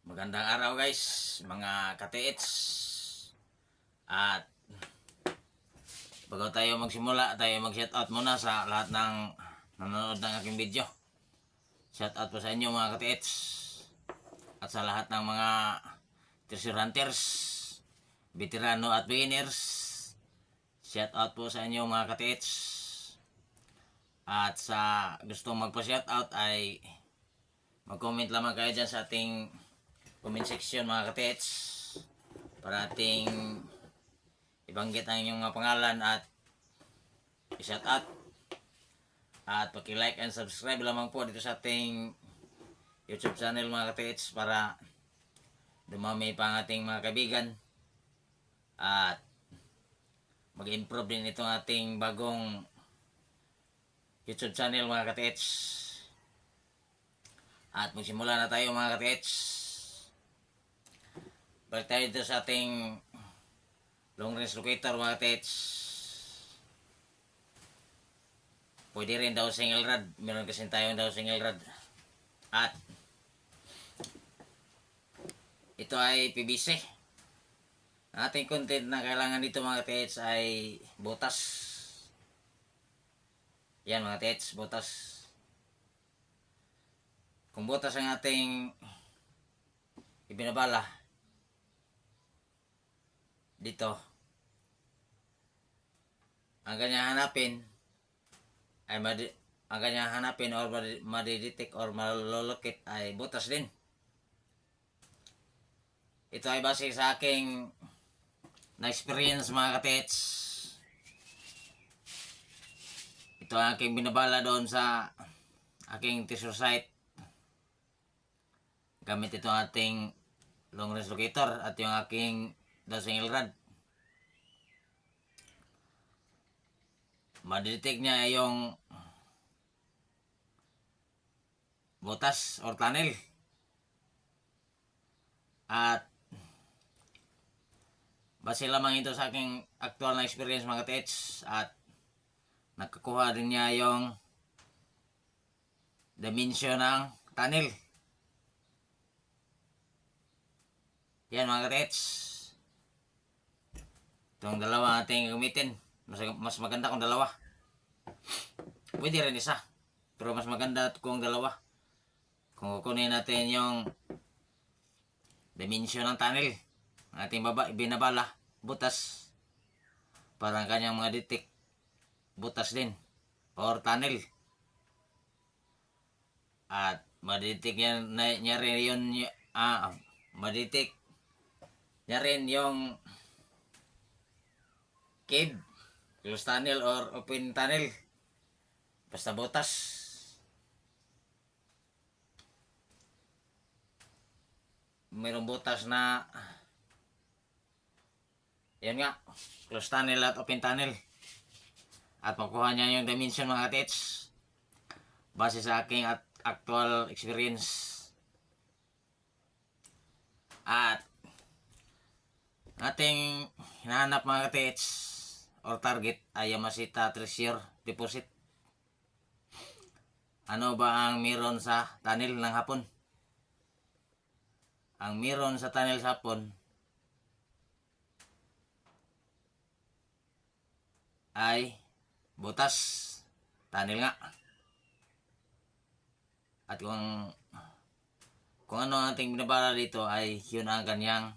Magandang araw guys, mga ka-TH. At bago tayo magsimula, tayo mag-shoutout muna sa lahat ng nanonood ng aking video. Shoutout po sa inyo mga ka-TH. At sa lahat ng mga treasure hunters, veterano at beginners. Shoutout po sa inyo mga ka-TH. At sa gustong magpa-shoutout ay mag-comment lamang kayo dyan sa ating comment section mga ka-TH para ating ibanggit ang inyong mga pangalan at i-shout out. At paki-like and subscribe lamang po dito sa ating YouTube channel mga ka-TH para dumami pa ang ating mga kaibigan at mag-improve din itong ating bagong YouTube channel mga ka-TH. At magsimula na tayo mga ka-TH. Balik tayo dito sa ating long range locator mga ka-TH. Pwede rin daw single rod. Meron kasi tayong daw single rod. At ito ay PVC. Ang ating content na kailangan dito mga ka-TH ay butas. Yan mga ka-TH, butas. Kung butas ang ating ibinabala dito, ang kanyang hanapin ay ang kanyang hanapin or madidetect or malolocate ay butas din. Ito ay base sa aking na-experience mga ka-TH. Ito ang aking binabala doon sa aking tissue site gamit itong ating long range locator at yung aking single rod. Madidetect niya yung butas or tunnel. At base lamang ito sa aking actual na experience mga ka-TH at nakakuha rin niya yung dimension ng tunnel. Yan mga ka-TH. Itong dalawa ating gamitin. Mas maganda kung dalawa. Pwede rin isa. Pero mas maganda kung dalawa. Kung kukunin natin yung dimension ng tunnel, ang ating binabala, butas. Parang kanyang mga detect, butas din. Or tunnel. At madetect niya rin yun, madetect niya rin yung cave, closed tunnel or open tunnel. Basta butas. Mayroong butas na yan nga, closed tunnel at open tunnel. At makuha niya yung dimension mga ka-TH base sa aking actual experience. At ating hinahanap mga ka-TH or target ay Yamashita Treasure Deposit. Ano ba ang meron sa tunnel ng hapon? Ang meron sa tunnel sa hapon ay butas, tunnel nga. At kung ano ang ating binabala dito ay yun ang kanyang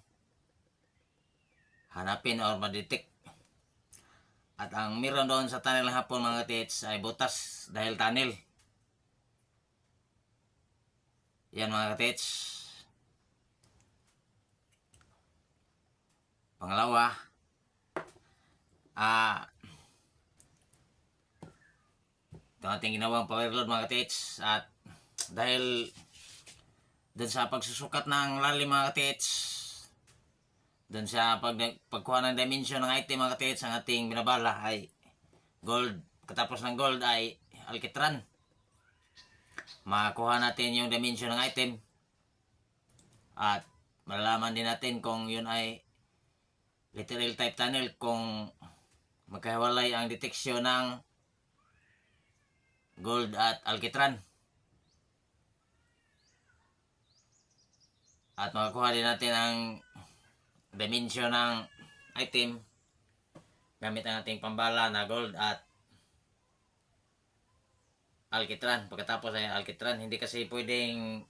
hanapin or madetect. At ang meron doon sa tunnel ng hapon mga ka-TH ay butas dahil tunnel. Yan mga ka-TH. Pangalawa, ito ating ginawang power load mga ka-TH. At dahil dun sa pagsusukat ng lalim mga ka-TH, dun sa pagkuha ng dimension ng item mga ka-TH, ang ating binabala ay gold. Katapos ng gold ay alkitran. Makuha natin yung dimension ng item at malalaman din natin kung yun ay literal type tunnel, kung magkahiwalay ang deteksyon ng gold at alkitran. At makakuha din natin ang dimension ng item gamit ang ating pambala na gold at alkitran. Pagkatapos ay alkitran, hindi kasi pwedeng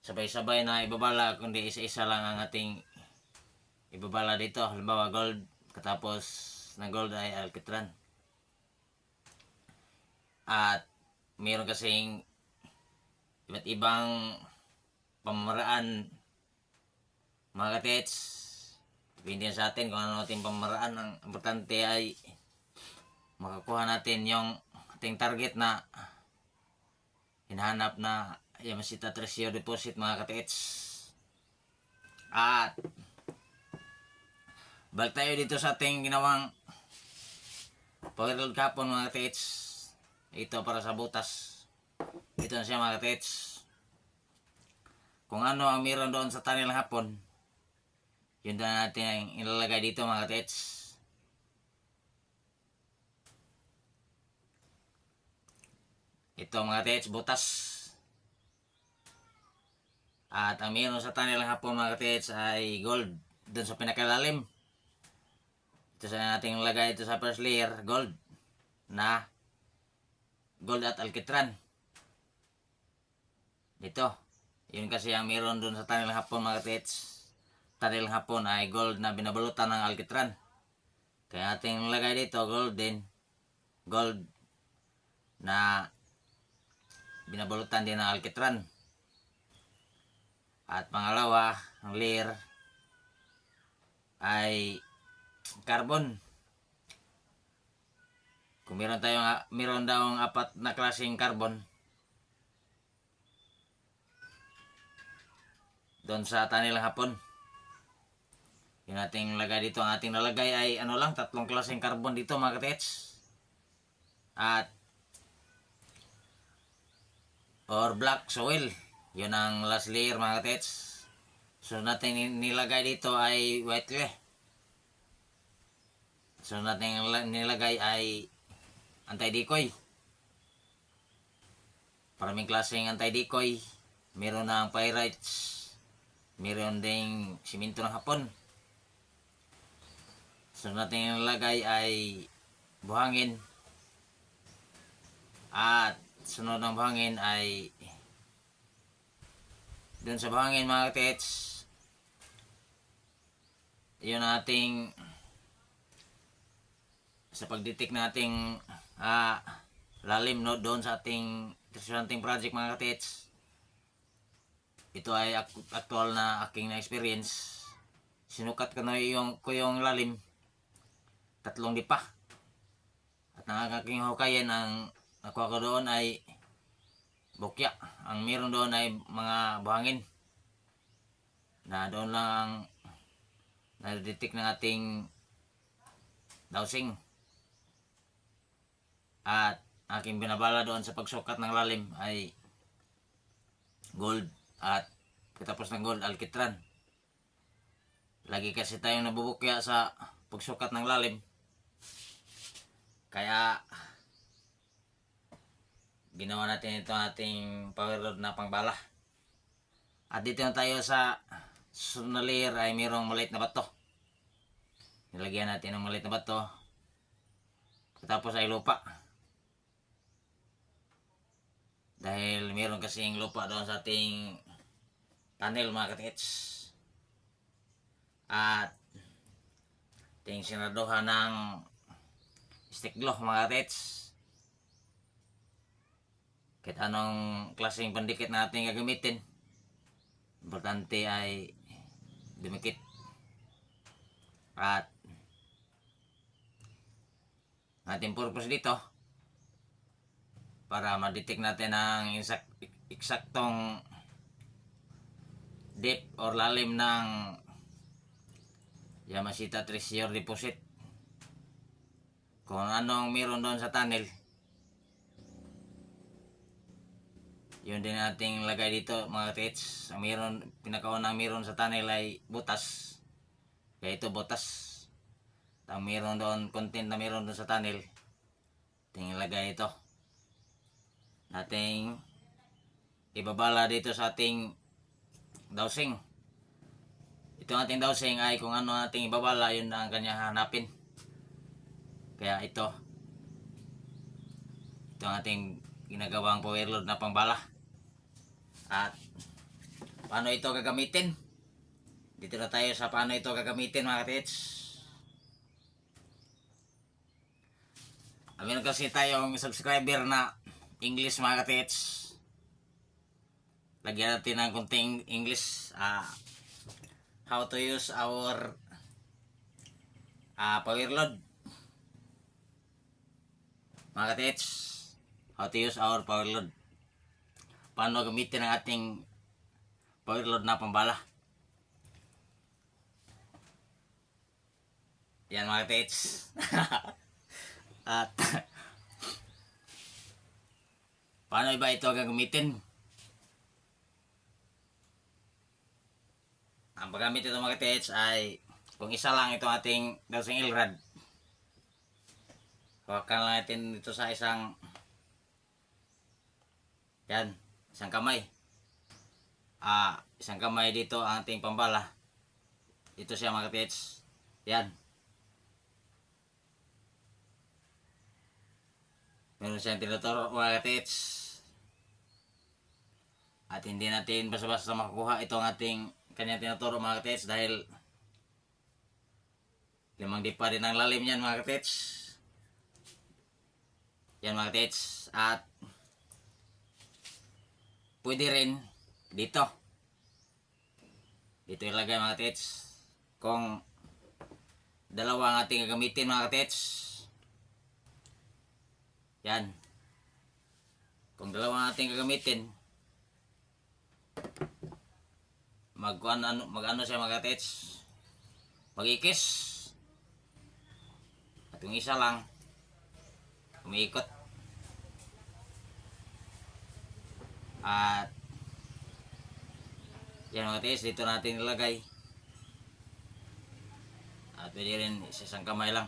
sabay-sabay na ibabala, kundi isa-isa lang ang ating ibabala dito. Halimbawa gold, katapos na gold ay alkitran. At mayroon kasing iba't ibang pamamaraan mga katets. Depende sa atin kung ano ating pamamaraan. Ang importante ay makakuha natin yung ating target na hinahanap na Yamashita Treasure Deposit mga katets. At balik tayo dito sa ating ginawang Power Load kahapon mga katets. Ito para sa butas. Ito na siya mga katets. Kung ano ang meron doon sa tunnel hapon, yun na natin ang ilalagay dito mga katets. Ito mga katets, butas. At ang meron sa tunnel hapon mga katets ay gold. Doon sa pinakalalim. Ito sa natin ilagay ito sa first layer, gold. Na gold at alkitran. Dito. Yun kasi ang meron doon sa tunnel hapon mga katets. Tunnel hapon ay gold na binabalutan ng alkitran. Kaya ating lagay dito gold din. Gold na binabalutan din ng alkitran. At pangalawa, ang layer ay carbon. Kung meron daw ang 4 na klaseng carbon doon sa tunnel hapon. Yung ating lagay dito, ang ating nalagay ay 3 klaseng carbon dito mga katets. At or black soil, yun ang last layer mga katets. So natin nilagay dito ay white clay. So natin nilagay ay anti-decoy. Maraming klaseng anti-decoy. Meron ng pyrites, meron ding simento ng hapon. So natin nilagay ay buhangin. At sunod ng buhangin ay dun sa buhangin mga katets, yun ating sa pagditik nating lalim no, doon sa ating project mga katets. Ito ay actual na aking na experience. Sinukat ko na yung lalim 3 dipa. At ang aking hukayan, ang nakuha ko doon ay bukya. Ang meron doon ay mga buhangin na doon lang na-detect ng ating dowsing. At aking binabala doon sa pagsukat ng lalim ay gold at katapos ng gold, alkitran. Lagi kasi tayong nabubukya sa pagsukat ng lalim. Kaya ginawa natin ito ating power load na pangbala. At dito na tayo sa susunod na layer ay mayroong maliit na bato. Nilagyan natin ng maliit na bato. Tapos ay lupa. Dahil mayroon kasing lupa doon sa ating tunnel mga katits. At ating sinaduhan ng stick glue mga katits. Kahit anong klaseng pandikit natin gagamitin, importante ay dumikit. At ating purpose dito para ma-detect natin ang eksaktong depth or lalim ng Yamashita Treasure Deposit. Kung anong meron doon sa tunnel, yun din nating lagay dito mga katits. Ang pinakaunang meron sa tunnel ay butas. Kaya ito butas. Ang meron doon, content na meron doon sa tunnel, ating ilagay ito. Ating ibabala dito sa ating dowsing. Itong ating dowsing ay kung ano ating ibabala, yun ang kanya hanapin. Kaya ito ang ating ginagawang power load na pangbala. At paano ito gagamitin? Dito na tayo sa paano ito gagamitin mga katits. Meron kasi tayong subscriber na English mga katits. Lagyan natin ng kunting English. How to use our power load. Mga katits, how to use our power load. Paano gamitin ang ating power load na pambala. Yan mga katits. At paano ba ito gagamitin? Ang paggamit ito mga katits ay kung isa lang itong ating dowsing ilrad. Hawakan lang natin dito sa isang kamay. Isang kamay dito ang ating pambala. Ito siya mga katits. Yan. Meron siyang tinuturo mga katits. At hindi natin basta-basta makukuha itong ating kanyang tinuturo mga katits dahil 5 dipa din ang lalim yan mga katits. Yan mga katits. At pwede rin dito ilagay mga katits. Kung dalawa ang ating gagamitin mga katits, yan. Kung dalawa ang ating gagamitin, mag-ano siya mga katits, mag-ikis. At yung isa lang umiikot. At yan mga katits, dito natin ilagay. At pwede rin isang kamay lang.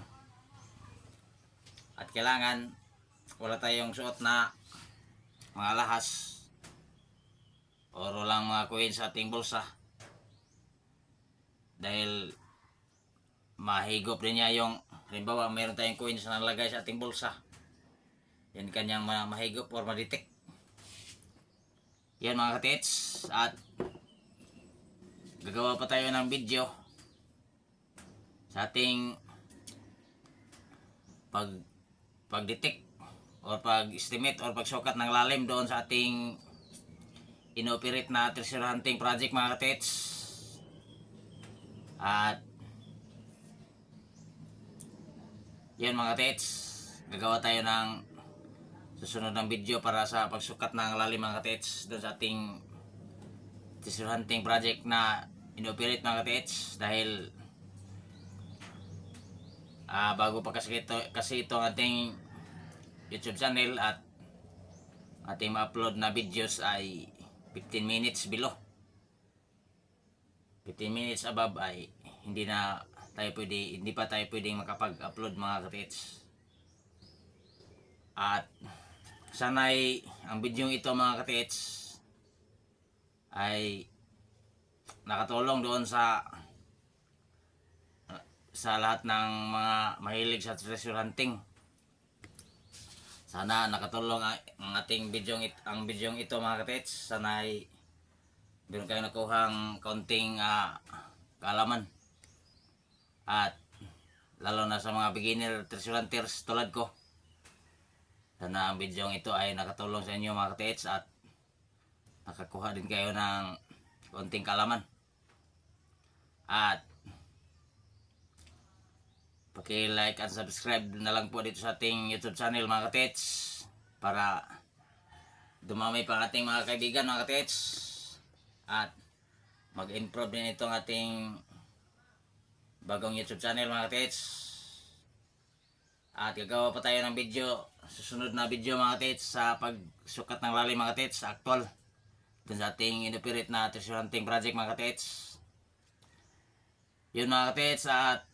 At kailangan wala tayong suot na mga alahas o lang mga coins sa ating bulsa dahil mahigop din niya yung, halimbawa mayroon tayong coins na nalagay sa ating bulsa, yan kanyang mahigop or madetect. Yan mga katits. At gagawa pa tayo ng video sa ating pag-detect or pag-estimate or pagsukat ng lalim doon sa ating inoperate na treasure hunting project mga katits. At yan mga katits, gagawa tayo ng susunod ng video para sa pagsukat ng lalim mga katits doon sa ating treasure hunting project na inoperate mga katits. Dahil bago pa kasi ito ang ating YouTube channel at ating ma-upload na videos ay 15 minutes below. 15 minutes above ay hindi pa tayo pwedeng makapag-upload mga katits. At sana'y ang video ito mga katits ay nakatulong doon sa lahat ng mga mahilig sa treasure hunting. Sana nakatulong ang ating video ito mga katits. Sana ay meron kayong nakuhang kaunting kaalaman. At lalo na sa mga beginner treasure hunters tulad ko, sana ang video ito ay nakatulong sa inyo mga katits at nakakuha din kayo ng kaunting kaalaman. At paki-like at subscribe na lang po dito sa ating YouTube channel mga katits para dumami pa ating mga kaibigan mga katits at mag-improve din itong ating bagong YouTube channel mga katits. At gagawa pa tayo ng video, susunod na video mga katits sa pagsukat ng lalim mga katits actual dun sa ating inoperate na treasure hunting project mga katits. Yun mga katits, at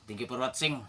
thank you for watching.